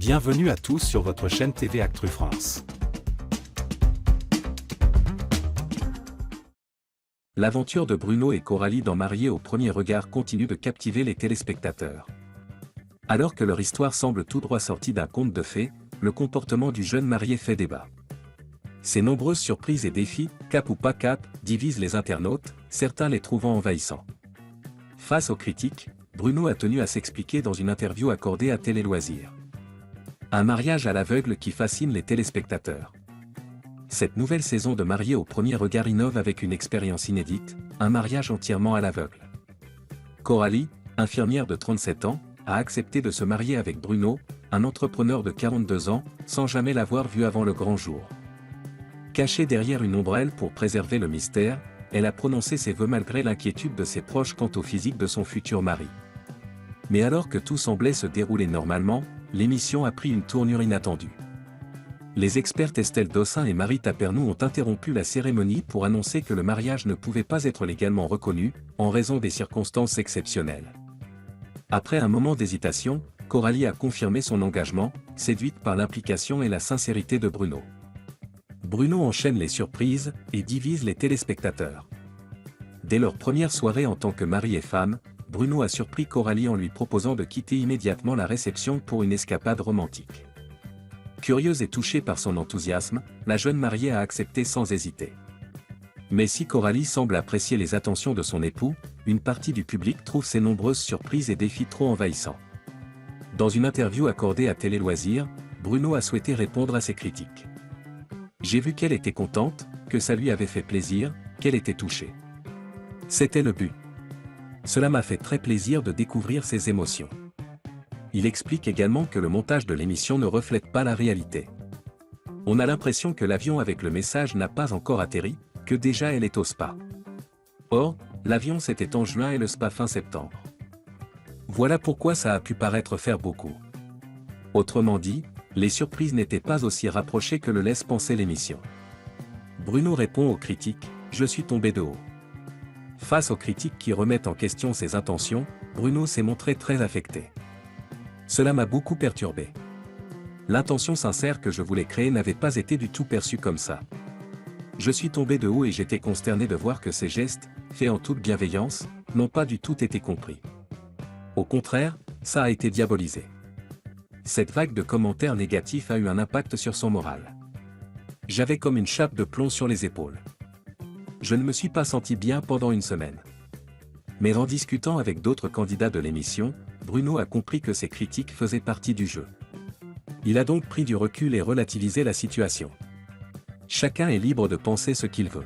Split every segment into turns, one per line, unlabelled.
Bienvenue à tous sur votre chaîne TV Actu France.
L'aventure de Bruno et Coralie dans Mariés au premier regard continue de captiver les téléspectateurs. Alors que leur histoire semble tout droit sortie d'un conte de fées, le comportement du jeune marié fait débat. Ses nombreuses surprises et défis, cap ou pas cap, divisent les internautes, certains les trouvant envahissants. Face aux critiques, Bruno a tenu à s'expliquer dans une interview accordée à Télé Loisirs. Un mariage à l'aveugle qui fascine les téléspectateurs. Cette nouvelle saison de Mariés au premier regard innove avec une expérience inédite, un mariage entièrement à l'aveugle. Coralie, infirmière de 37 ans, a accepté de se marier avec Bruno, un entrepreneur de 42 ans, sans jamais l'avoir vu avant le grand jour. Cachée derrière une ombrelle pour préserver le mystère, elle a prononcé ses vœux malgré l'inquiétude de ses proches quant au physique de son futur mari. Mais alors que tout semblait se dérouler normalement, l'émission a pris une tournure inattendue. Les expertes Estelle Dossin et Marie Tapernou ont interrompu la cérémonie pour annoncer que le mariage ne pouvait pas être légalement reconnu, en raison des circonstances exceptionnelles. Après un moment d'hésitation, Coralie a confirmé son engagement, séduite par l'implication et la sincérité de Bruno. Bruno enchaîne les surprises et divise les téléspectateurs. Dès leur première soirée en tant que mari et femme, Bruno a surpris Coralie en lui proposant de quitter immédiatement la réception pour une escapade romantique. Curieuse et touchée par son enthousiasme, la jeune mariée a accepté sans hésiter. Mais si Coralie semble apprécier les attentions de son époux, une partie du public trouve ses nombreuses surprises et défis trop envahissants. Dans une interview accordée à Télé Loisirs, Bruno a souhaité répondre à ces critiques. J'ai vu qu'elle était contente, que ça lui avait fait plaisir, qu'elle était touchée. C'était le but. Cela m'a fait très plaisir de découvrir ses émotions. Il explique également que le montage de l'émission ne reflète pas la réalité. On a l'impression que l'avion avec le message n'a pas encore atterri, que déjà elle est au spa. Or, l'avion c'était en juin et le spa fin septembre. Voilà pourquoi ça a pu paraître faire beaucoup. Autrement dit, les surprises n'étaient pas aussi rapprochées que le laisse penser l'émission. Bruno répond aux critiques, « Je suis tombé de haut ». Face aux critiques qui remettent en question ses intentions, Bruno s'est montré très affecté. Cela m'a beaucoup perturbé. L'intention sincère que je voulais créer n'avait pas été du tout perçue comme ça. Je suis tombé de haut et j'étais consterné de voir que ces gestes, faits en toute bienveillance, n'ont pas du tout été compris. Au contraire, ça a été diabolisé. Cette vague de commentaires négatifs a eu un impact sur son moral. J'avais comme une chape de plomb sur les épaules. Je ne me suis pas senti bien pendant une semaine. Mais en discutant avec d'autres candidats de l'émission, Bruno a compris que ces critiques faisaient partie du jeu. Il a donc pris du recul et relativisé la situation. Chacun est libre de penser ce qu'il veut.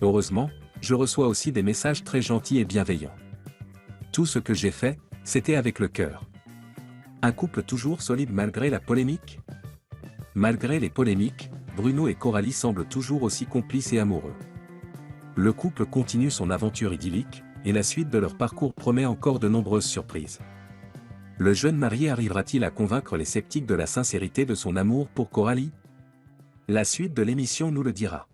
Heureusement, je reçois aussi des messages très gentils et bienveillants. Tout ce que j'ai fait, c'était avec le cœur. Un couple toujours solide malgré la polémique ? Malgré les polémiques, Bruno et Coralie semblent toujours aussi complices et amoureux. Le couple continue son aventure idyllique, et la suite de leur parcours promet encore de nombreuses surprises. Le jeune marié arrivera-t-il à convaincre les sceptiques de la sincérité de son amour pour Coralie ? La suite de l'émission nous le dira.